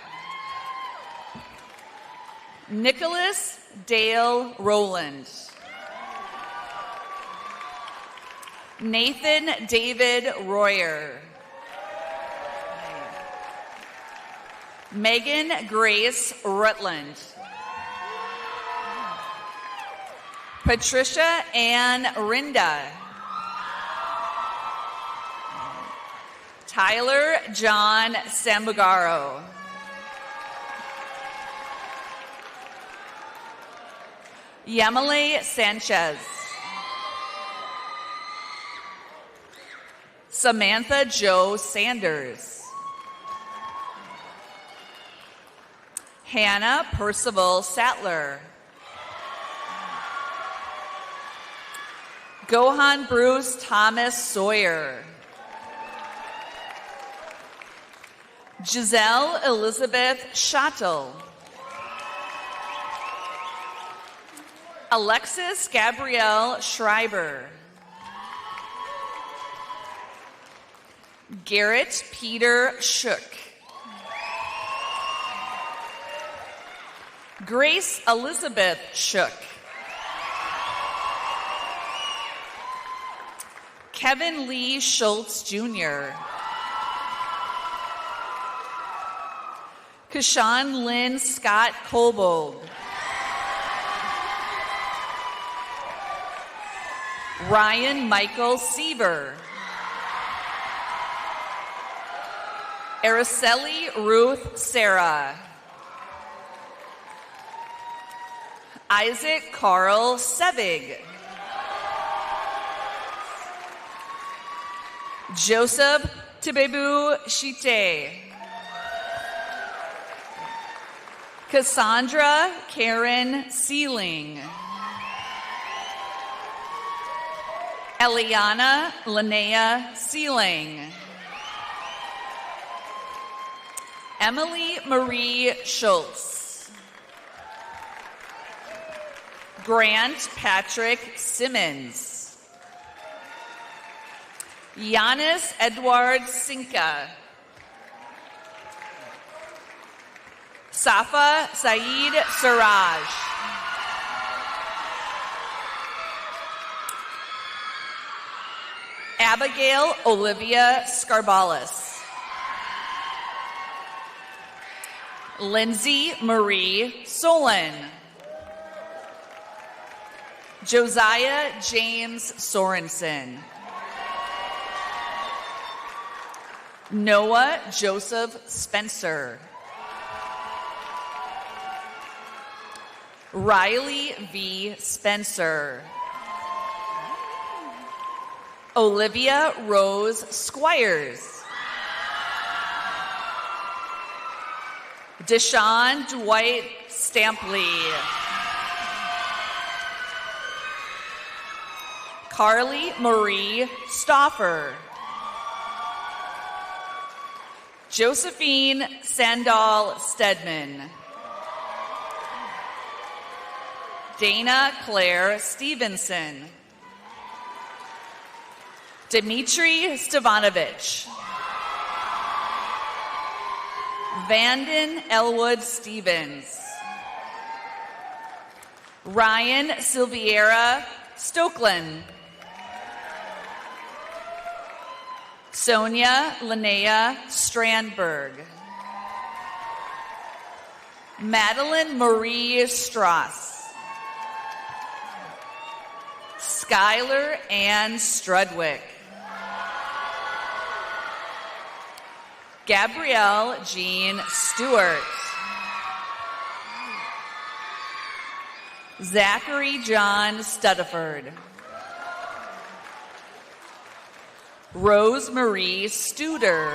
Nicholas Dale Rowland. Nathan David Royer. Megan Grace Rutland. Patricia Ann Rinda. Tyler John Sambugaro. Yamile Sanchez. Samantha Jo Sanders. Hannah Percival Sattler. Gohan Bruce Thomas Sawyer. Giselle Elizabeth Schottel. Alexis Gabrielle Schreiber. Garrett Peter Shook. Grace Elizabeth Shook. Kevin Lee Schultz Jr. Kashawn Lynn Scott Colbold. Ryan Michael Seaver. Araceli Ruth Sarah. Isaac Carl Sevig. Joseph Tibebu Shite. Cassandra Karen Sealing. Eliana Linnea Sealing. Emily Marie Schultz. Grant Patrick Simmons. Giannis Edward Sinka. Safa Saeed Siraj. Abigail Olivia Scarbalis. Lindsay Marie Solon. Josiah James Sorensen. Noah Joseph Spencer. Riley V. Spencer. Olivia Rose Squires. Deshaun Dwight Stampley. Carly Marie Stoffer. Josephine Sandal Stedman. Dana Claire Stevenson. Dmitry Stavanovich. Vanden Elwood Stevens. Ryan Silviera Stokeland. Sonia Linnea Strandberg. Madeline Marie Strauss. Skylar Ann Strudwick. Gabrielle Jean Stewart. Zachary John Studiford. Rose Marie Studer.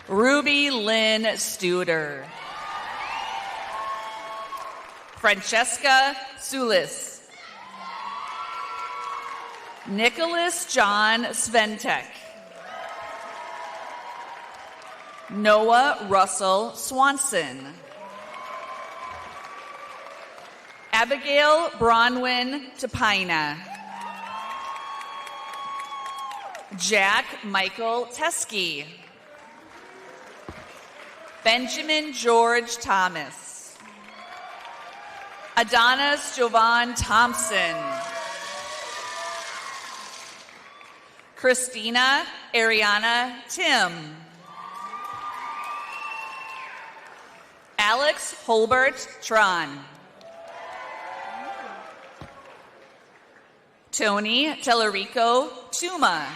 Ruby Lynn Studer. Francesca Sulis. Nicholas John Sventek. Noah Russell Swanson. Abigail Bronwyn Tapina. Jack Michael Teskey. Benjamin George Thomas. Adonis Jovan Thompson. Christina Ariana Tim. Alex Holbert Tron. Tony Tellerico Tuma.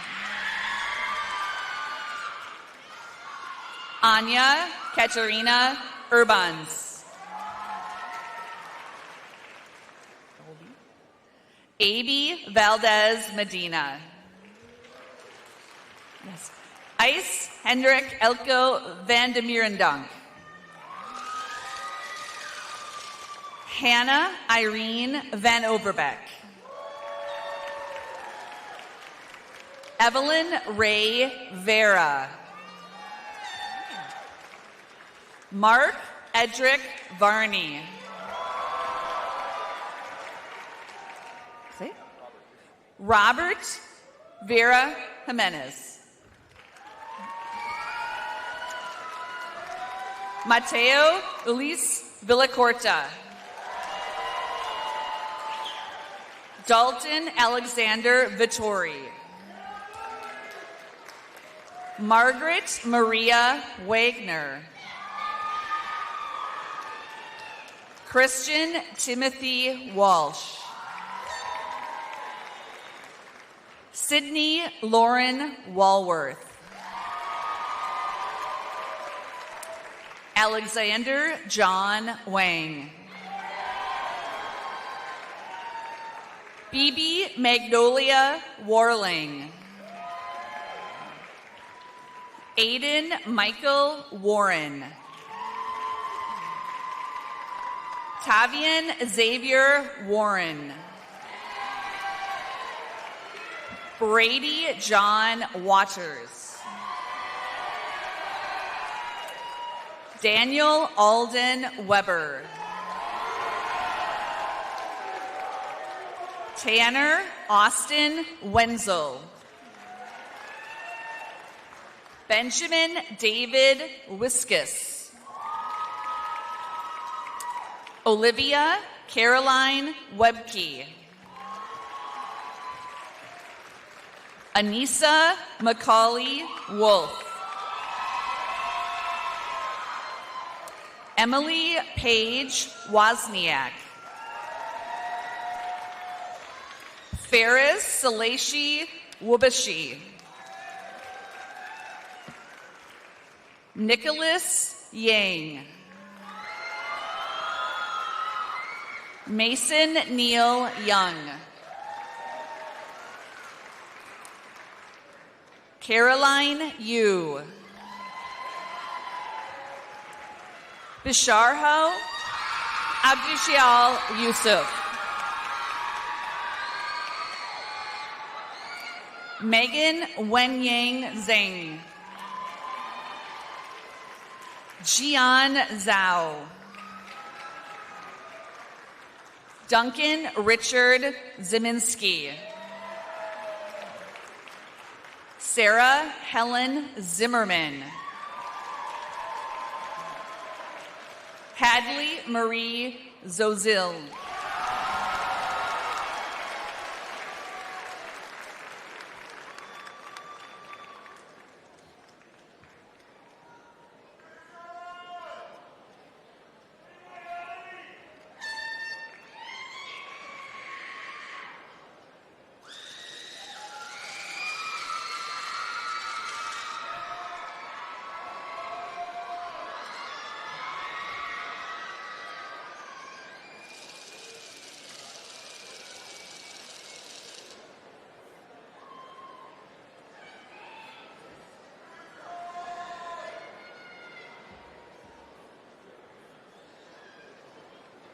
Anya Katerina Urbans. Aby Valdez Medina. Yes. Ice Hendrik Elko van de Mierendonk. Hannah Irene Van Overbeck. Evelyn Ray Vera. Mark Edric Varney. Robert Vera Jimenez. Mateo Ulis Villacorta. Dalton Alexander Vittori. Margaret Maria Wagner. Christian Timothy Walsh. Sydney Lauren Walworth. Alexander John Wang. Bibi Magnolia Warling. Aiden Michael Warren. Tavian Xavier Warren. Brady John Waters. Daniel Alden Weber. Tanner Austin Wenzel. Benjamin David Wiskus. Olivia Caroline Webke. Anissa Macaulay Wolf. Emily Page Wozniak. Ferris Salashi Wubashi. Nicholas Yang. Mason Neil Young. Caroline Yu. Bisharho Abdushial Yusuf. Megan Wenyang Zhang. Jian Zhao. Duncan Richard Ziminski. Sarah Helen Zimmerman. Hadley Marie Zozil.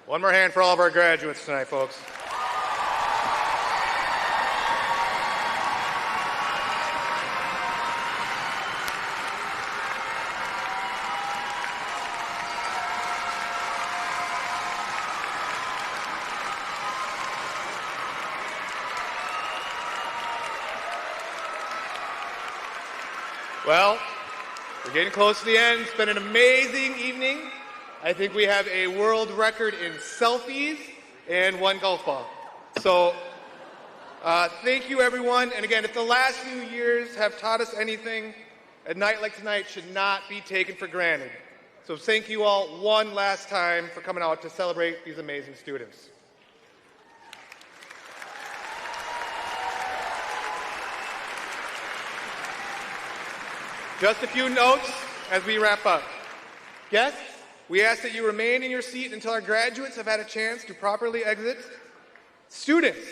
One more hand for all of our graduates tonight, folks. Well, we're getting close to the end. It's been an amazing evening. I think we have a world record in selfies and 1 golf ball. So thank you, everyone. And again, if the last few years have taught us anything, a night like tonight should not be taken for granted. So thank you all one last time for coming out to celebrate these amazing students. Just a few notes as we wrap up. Guests, we ask that you remain in your seat until our graduates have had a chance to properly exit. Students,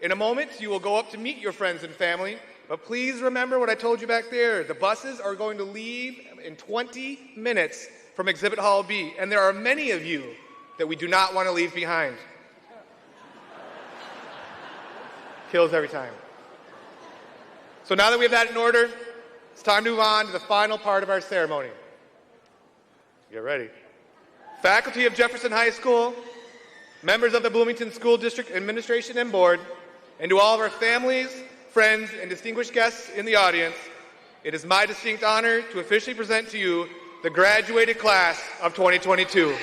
in a moment, you will go up to meet your friends and family, but please remember what I told you back there. The buses are going to leave in 20 minutes from Exhibit Hall B, and there are many of you that we do not want to leave behind. Kills every time. So now that we have that in order, it's time to move on to the final part of our ceremony. Get ready. Faculty of Jefferson High School, members of the Bloomington School District Administration and Board, and to all of our families, friends, and distinguished guests in the audience, it is my distinct honor to officially present to you the graduated class of 2022.